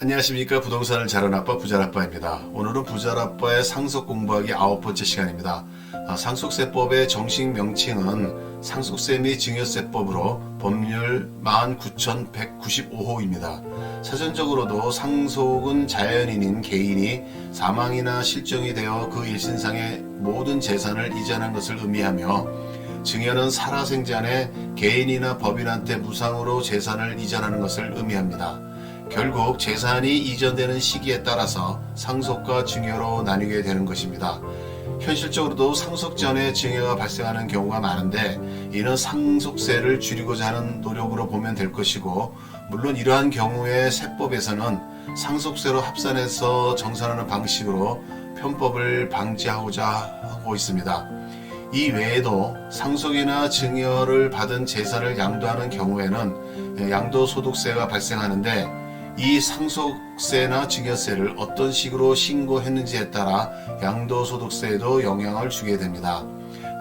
안녕하십니까. 부동산을 잘하는 아빠 부자라빠입니다. 오늘은 부자라빠의 상속 공부하기 9번째 시간입니다. 상속세법의 정식 명칭은 상속세 및 증여세법으로 법률 19195호입니다. 사전적으로도 상속은 자연인인 개인이 사망이나 실종이 되어 그 일신상의 모든 재산을 이전한 것을 의미하며, 증여는 살아생전에 개인이나 법인한테 무상으로 재산을 이전하는 것을 의미합니다. 결국 재산이 이전되는 시기에 따라서 상속과 증여로 나뉘게 되는 것입니다. 현실적으로도 상속 전에 증여가 발생하는 경우가 많은데, 이는 상속세를 줄이고자 하는 노력으로 보면 될 것이고, 물론 이러한 경우에 세법에서는 상속세로 합산해서 정산하는 방식으로 편법을 방지하고자 하고 있습니다. 이 외에도 상속이나 증여를 받은 재산을 양도하는 경우에는 양도소득세가 발생하는데, 이 상속세나 증여세를 어떤 식으로 신고했는지에 따라 양도소득세에도 영향을 주게 됩니다.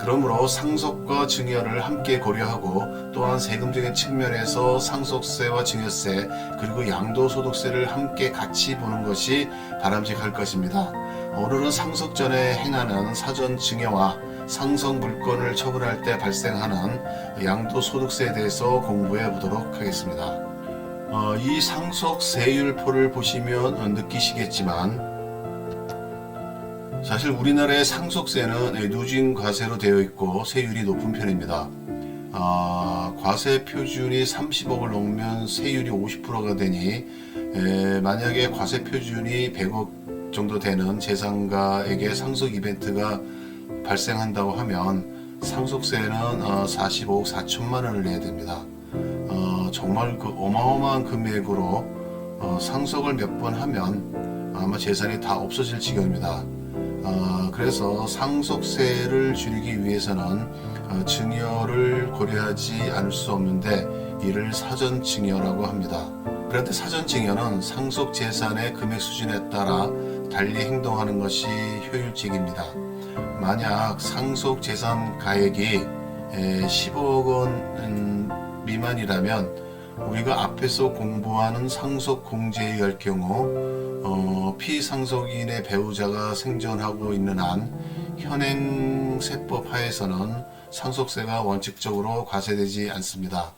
그러므로 상속과 증여를 함께 고려하고, 또한 세금적인 측면에서 상속세와 증여세 그리고 양도소득세를 함께 같이 보는 것이 바람직할 것입니다. 오늘은 상속 전에 행하는 사전 증여와 상속 물건을 처분할 때 발생하는 양도소득세에 대해서 공부해 보도록 하겠습니다. 이 상속세율표를 보시면 느끼시겠지만, 사실 우리나라의 상속세는 누진과세로 되어 있고 세율이 높은 편입니다. 과세 표준이 30억을 넘으면 세율이 50%가 되니, 만약에 과세 표준이 100억 정도 되는 재산가에게 상속 이벤트가 발생한다고 하면 상속세는 45억 4천만 원을 내야 됩니다. 정말 그 어마어마한 금액으로 상속을 몇 번 하면 아마 재산이 다 없어질 지경입니다. 그래서 상속세를 줄이기 위해서는 증여를 고려하지 않을 수 없는데, 이를 사전 증여라고 합니다. 그런데 사전 증여는 상속 재산의 금액 수준에 따라 달리 행동하는 것이 효율적입니다. 만약 상속 재산 가액이 10억 원 미만이라면 우리가 앞에서 공부하는 상속 공제에 의할 경우 피상속인의 배우자가 생존하고 있는 한 현행 세법 하에서는 상속세가 원칙적으로 과세되지 않습니다.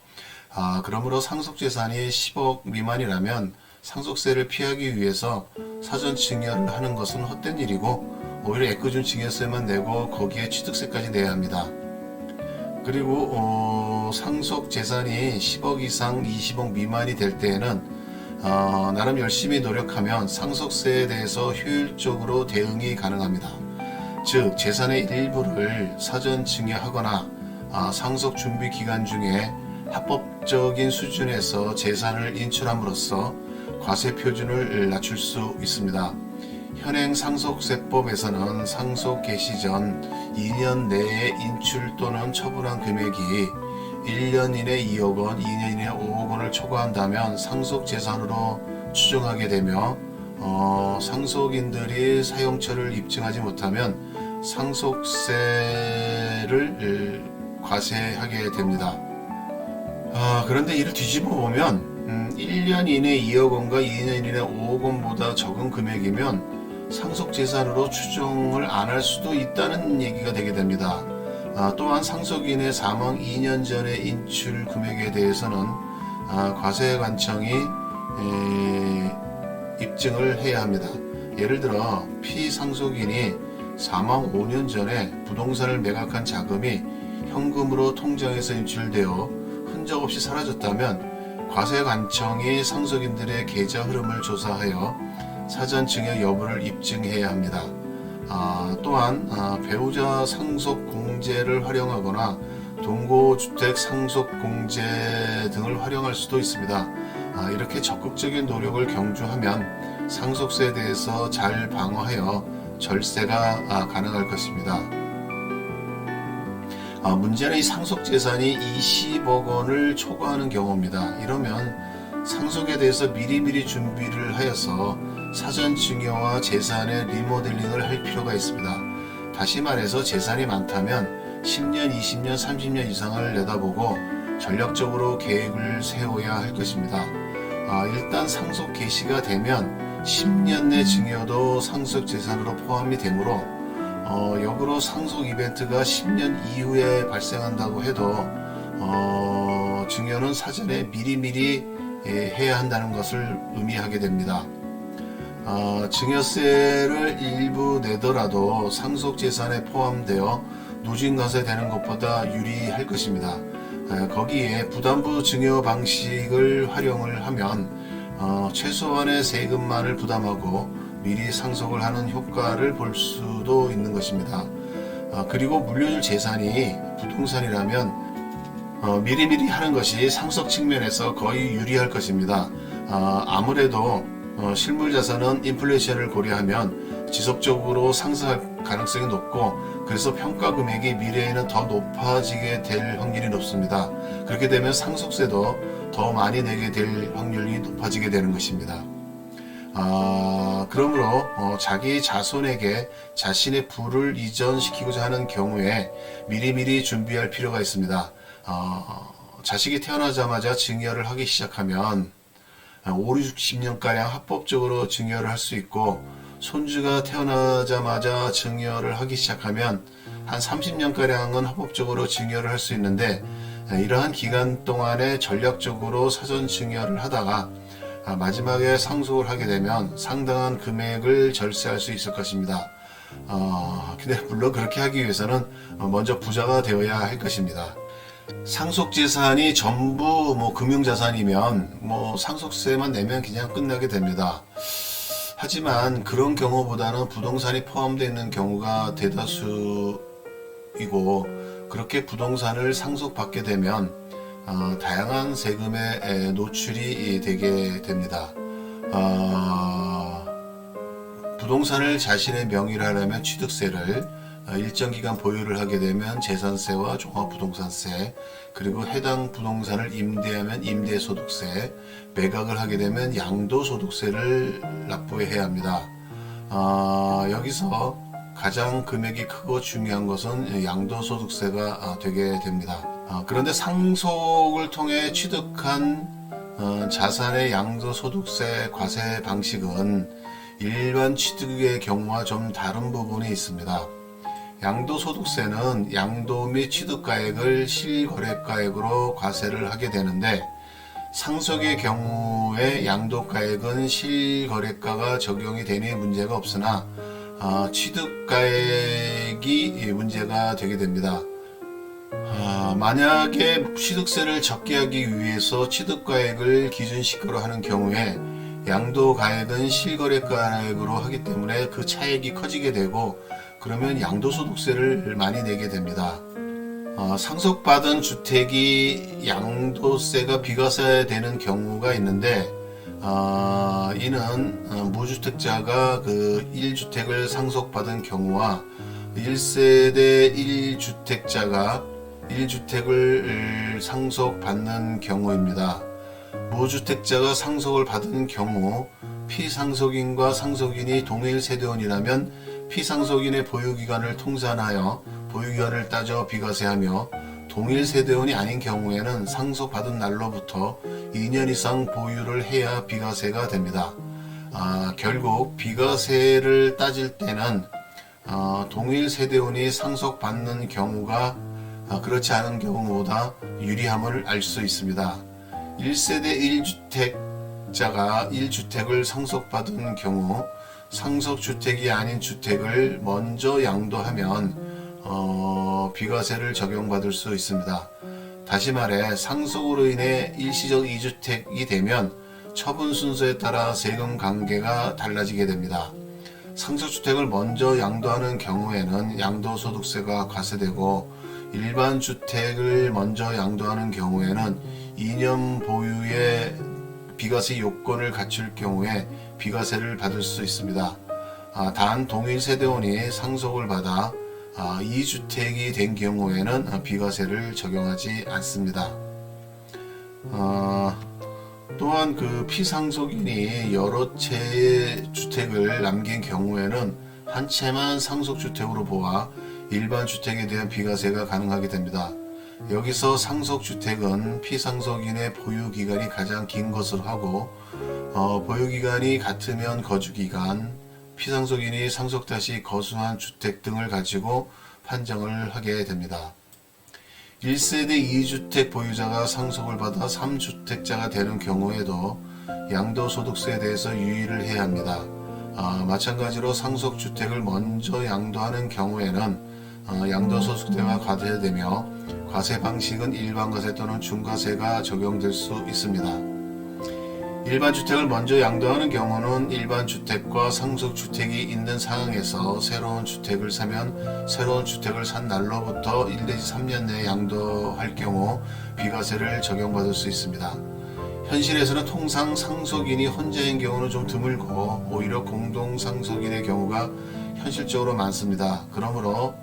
그러므로 상속재산이 10억 미만이라면 상속세를 피하기 위해서 사전 증여를 하는 것은 헛된 일이고, 오히려 애꿎은 증여세만 내고 거기에 취득세까지 내야 합니다. 그리고 상속재산이 10억 이상 20억 미만이 될 때에는 나름 열심히 노력하면 상속세에 대해서 효율적으로 대응이 가능합니다. 즉, 재산의 일부를 사전 증여하거나 상속 준비 기간 중에 합법적인 수준에서 재산을 인출함으로써 과세 표준을 낮출 수 있습니다. 현행 상속세법에서는 상속 개시 전 2년 내에 인출 또는 처분한 금액이 1년 이내 2억 원, 2년 이내 5억 원을 초과한다면 상속재산으로 추정하게 되며, 상속인들이 사용처를 입증하지 못하면 상속세를 과세하게 됩니다. 그런데 이를 뒤집어 보면 1년 이내 2억 원과 2년 이내 5억 원보다 적은 금액이면 상속재산으로 추정을 안 할 수도 있다는 얘기가 되게 됩니다. 또한 상속인의 사망 2년 전에 인출 금액에 대해서는 과세관청이 입증을 해야 합니다. 예를 들어 피상속인이 사망 5년 전에 부동산을 매각한 자금이 현금으로 통장에서 인출되어 흔적 없이 사라졌다면 과세관청이 상속인들의 계좌 흐름을 조사하여 사전 증여 여부를 입증해야 합니다. 또한 배우자 상속 공제를 활용하거나 동거주택 상속 공제 등을 활용할 수도 있습니다. 이렇게 적극적인 노력을 경주하면 상속세에 대해서 잘 방어하여 절세가 가능할 것입니다. 문제는 이 상속재산이 20억 원을 초과하는 경우입니다. 이러면 상속에 대해서 미리미리 준비를 하여서 사전 증여와 재산의 리모델링을 할 필요가 있습니다. 다시 말해서 재산이 많다면 10년, 20년, 30년 이상을 내다보고 전략적으로 계획을 세워야 할 것입니다. 일단 상속 개시가 되면 10년 내 증여도 상속재산으로 포함이 되므로 역으로 상속 이벤트가 10년 이후에 발생한다고 해도 증여는 사전에 미리미리 해야 한다는 것을 의미하게 됩니다. 증여세를 일부 내더라도 상속재산에 포함되어 누진과세되는 것보다 유리할 것입니다. 거기에 부담부 증여 방식을 활용을 하면 최소한의 세금만을 부담하고 미리 상속을 하는 효과를 볼 수도 있는 것입니다. 그리고 물려줄 재산이 부동산이라면 미리미리 하는 것이 상속 측면에서 거의 유리할 것입니다. 아무래도 실물자산은 인플레이션을 고려하면 지속적으로 상승할 가능성이 높고, 그래서 평가 금액이 미래에는 더 높아지게 될 확률이 높습니다. 그렇게 되면 상속세도 더 많이 내게 될 확률이 높아지게 되는 것입니다. 그러므로 자기 자손에게 자신의 부를 이전시키고자 하는 경우에 미리미리 준비할 필요가 있습니다. 자식이 태어나자마자 증여를 하기 시작하면 5, 60년가량 합법적으로 증여를 할 수 있고, 손주가 태어나자마자 증여를 하기 시작하면 한 30년가량은 합법적으로 증여를 할 수 있는데, 이러한 기간 동안에 전략적으로 사전 증여를 하다가 마지막에 상속을 하게 되면 상당한 금액을 절세할 수 있을 것입니다. 근데 물론 그렇게 하기 위해서는 먼저 부자가 되어야 할 것입니다. 상속재산이 전부 금융자산이면 상속세만 내면 그냥 끝나게 됩니다. 하지만 그런 경우보다는 부동산이 포함되어 있는 경우가 대다수이고, 그렇게 부동산을 상속받게 되면 다양한 세금에 노출이 되게 됩니다. 부동산을 자신의 명의로 하려면 취득세를, 일정 기간 보유를 하게 되면 재산세와 종합부동산세, 그리고 해당 부동산을 임대하면 임대소득세, 매각을 하게 되면 양도소득세를 납부해야 합니다. 여기서 가장 금액이 크고 중요한 것은 양도소득세가 되게 됩니다. 그런데 상속을 통해 취득한 자산의 양도소득세 과세 방식은 일반 취득의 경우와 좀 다른 부분이 있습니다. 양도소득세는 양도 및 취득가액을 실거래가액으로 과세를 하게 되는데, 상속의 경우에 양도가액은 실거래가가 적용이 되니 문제가 없으나 취득가액이 문제가 되게 됩니다. 만약에 취득세를 적게 하기 위해서 취득가액을 기준시가로 하는 경우에 양도가액은 실거래가액으로 하기 때문에 그 차액이 커지게 되고, 그러면 양도소득세를 많이 내게 됩니다. 상속받은 주택이 양도세가 비과세되는 경우가 있는데, 이는 무주택자가 그 1주택을 상속받은 경우와 1세대 1주택자가 1주택을 상속받는 경우입니다. 무주택자가 상속을 받은 경우 피상속인과 상속인이 동일 세대원이라면 피상속인의 보유기간을 통산하여 보유기간을 따져 비과세하며, 동일 세대원이 아닌 경우에는 상속받은 날로부터 2년 이상 보유를 해야 비과세가 됩니다. 결국 비과세를 따질 때는 동일 세대원이 상속받는 경우가 그렇지 않은 경우보다 유리함을 알 수 있습니다. 1세대 1주택자가 1주택을 상속받은 경우 상속주택이 아닌 주택을 먼저 양도하면 비과세를 적용받을 수 있습니다. 다시 말해 상속으로 인해 일시적 2주택이 되면 처분 순서에 따라 세금 관계가 달라지게 됩니다. 상속주택을 먼저 양도하는 경우에는 양도소득세가 과세되고, 일반 주택을 먼저 양도하는 경우에는 2년 보유의 비과세 요건을 갖출 경우에 비과세를 받을 수 있습니다. 단 동일 세대원이 상속을 받아 2주택이 된 경우에는 비과세를 적용하지 않습니다. 또한 그 피상속인이 여러 채의 주택을 남긴 경우에는 한 채만 상속주택으로 보아 일반 주택에 대한 비과세가 가능하게 됩니다. 여기서 상속주택은 피상속인의 보유기간이 가장 긴 것으로 하고 보유기간이 같으면 거주기간, 피상속인이 상속다 시 거수한 주택 등을 가지고 판정을 하게 됩니다. 1세대 2주택 보유자가 상속을 받아 3주택자가 되는 경우에도 양도소득세에 대해서 유의를 해야 합니다. 마찬가지로 상속주택을 먼저 양도하는 경우에는 양도소득세가 과세되며 과세 방식은 일반과세 또는 중과세가 적용될 수 있습니다. 일반 주택을 먼저 양도하는 경우는 일반 주택과 상속주택이 있는 상황에서 새로운 주택을 사면 새로운 주택을 산 날로부터 1 내지 3년 내에 양도할 경우 비과세를 적용받을 수 있습니다. 현실에서는 통상 상속인이 혼자인 경우는 좀 드물고 오히려 공동상속인의 경우가 현실적으로 많습니다. 그러므로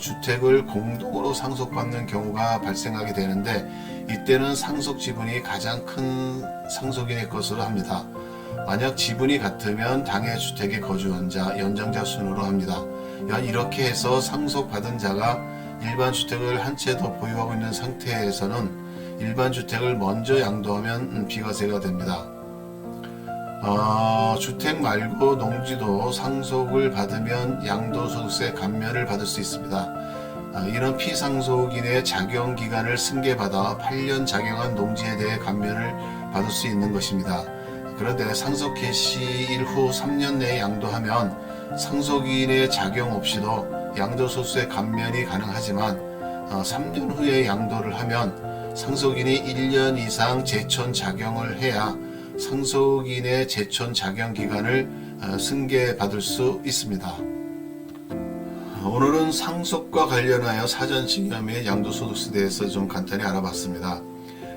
주택을 공동으로 상속받는 경우가 발생하게 되는데 이때는 상속 지분이 가장 큰 상속인의 것으로 합니다. 만약 지분이 같으면 당해 주택에 거주한 자, 연장자 순으로 합니다. 이렇게 해서 상속받은 자가 일반 주택을 한 채 더 보유하고 있는 상태에서는 일반 주택을 먼저 양도하면 비과세가 됩니다. 주택 말고 농지도 상속을 받으면 양도소득세 감면을 받을 수 있습니다. 이런 피상속인의 작용기간을 승계받아 8년 작용한 농지에 대해 감면을 받을 수 있는 것입니다. 그런데 상속 개시일 후 3년 내에 양도하면 상속인의 작용 없이도 양도소득세 감면이 가능하지만 3년 후에 양도를 하면 상속인이 1년 이상 제천 작용을 해야 상속인의 제천 작용 기간을 승계받을 수 있습니다. 오늘은 상속과 관련하여 사전 증여 및 양도소득세에 대해서 좀 간단히 알아봤습니다.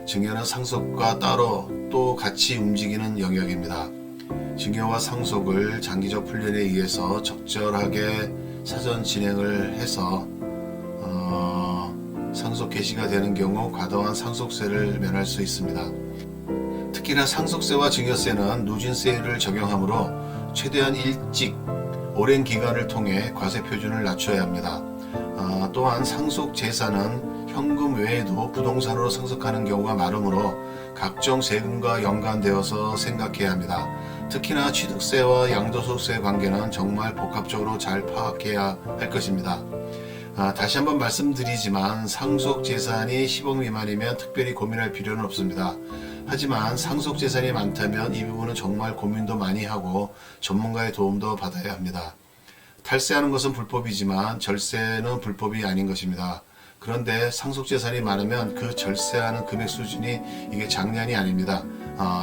증여는 상속과 따로 또 같이 움직이는 영역입니다. 증여와 상속을 장기적 훈련에 의해서 적절하게 사전 진행을 해서 상속 개시가 되는 경우 과도한 상속세를 면할 수 있습니다. 특히나 상속세와 증여세는 누진세율을 적용하므로 최대한 일찍 오랜 기간을 통해 과세 표준을 낮춰야 합니다. 또한 상속 재산은 현금 외에도 부동산으로 상속하는 경우가 많으므로 각종 세금과 연관되어서 생각해야 합니다. 특히나 취득세와 양도소득세 관계는 정말 복합적으로 잘 파악해야 할 것입니다. 다시 한번 말씀드리지만 상속 재산이 10억 미만이면 특별히 고민할 필요는 없습니다. 하지만 상속 재산이 많다면 이 부분은 정말 고민도 많이 하고 전문가의 도움도 받아야 합니다. 탈세하는 것은 불법이지만 절세는 불법이 아닌 것입니다. 그런데 상속 재산이 많으면 그 절세하는 금액 수준이 이게 장난이 아닙니다.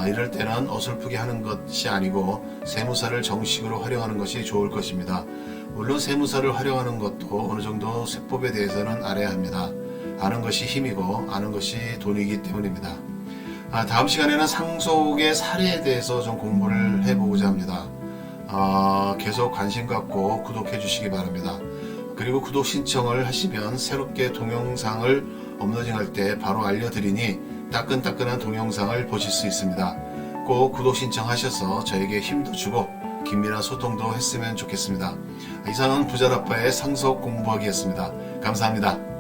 이럴 때는 어설프게 하는 것이 아니고 세무사를 정식으로 활용하는 것이 좋을 것입니다. 물론 세무사를 활용하는 것도 어느 정도 세법에 대해서는 알아야 합니다. 아는 것이 힘이고 아는 것이 돈이기 때문입니다. 다음 시간에는 상속의 사례에 대해서 좀 공부를 해보고자 합니다. 계속 관심 갖고 구독해 주시기 바랍니다. 그리고 구독 신청을 하시면 새롭게 동영상을 업로딩할 때 바로 알려드리니 따끈따끈한 동영상을 보실 수 있습니다. 꼭 구독 신청하셔서 저에게 힘도 주고 긴밀한 소통도 했으면 좋겠습니다. 이상은 부자라빠의 상속 공부하기였습니다. 감사합니다.